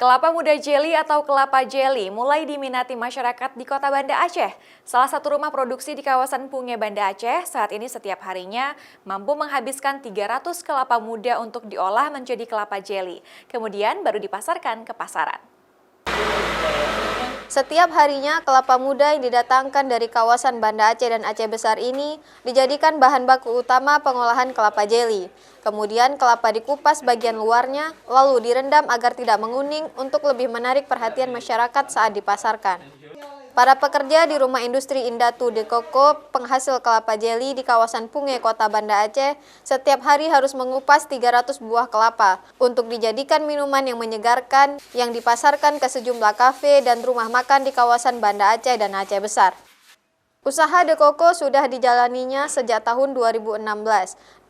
Kelapa muda jelly atau kelapa jelly mulai diminati masyarakat di kota Banda Aceh. Salah satu rumah produksi di kawasan Punge Banda Aceh saat ini setiap harinya mampu menghabiskan 300 kelapa muda untuk diolah menjadi kelapa jelly. Kemudian baru dipasarkan ke pasaran. Setiap harinya, kelapa muda yang didatangkan dari kawasan Banda Aceh dan Aceh Besar ini dijadikan bahan baku utama pengolahan kelapa jelly. Kemudian kelapa dikupas bagian luarnya, lalu direndam agar tidak menguning untuk lebih menarik perhatian masyarakat saat dipasarkan. Para pekerja di Rumah Industri Indatu De Coco, penghasil kelapa jelly di kawasan Punge, Kota Banda Aceh, setiap hari harus mengupas 300 buah kelapa untuk dijadikan minuman yang menyegarkan yang dipasarkan ke sejumlah kafe dan rumah makan di kawasan Banda Aceh dan Aceh Besar. Usaha De Coco sudah dijalaninya sejak tahun 2016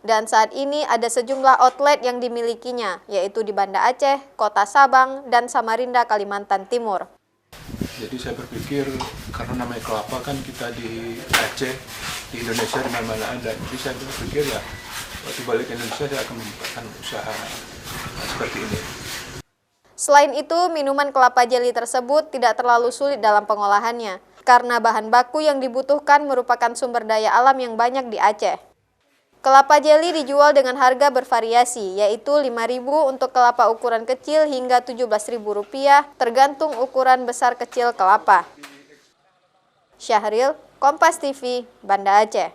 dan saat ini ada sejumlah outlet yang dimilikinya, yaitu di Banda Aceh, Kota Sabang, dan Samarinda, Kalimantan Timur. Jadi saya berpikir karena namanya kelapa kan kita di Aceh, di Indonesia di mana-mana ada. Jadi saya berpikir ya waktu balik ke Indonesia saya akan membuka usaha seperti ini. Selain itu, minuman kelapa jelly tersebut tidak terlalu sulit dalam pengolahannya karena bahan baku yang dibutuhkan merupakan sumber daya alam yang banyak di Aceh. Kelapa jelly dijual dengan harga bervariasi, yaitu Rp5.000 untuk kelapa ukuran kecil hingga Rp17.000 tergantung ukuran besar kecil kelapa. Syahril, Kompas TV, Banda Aceh.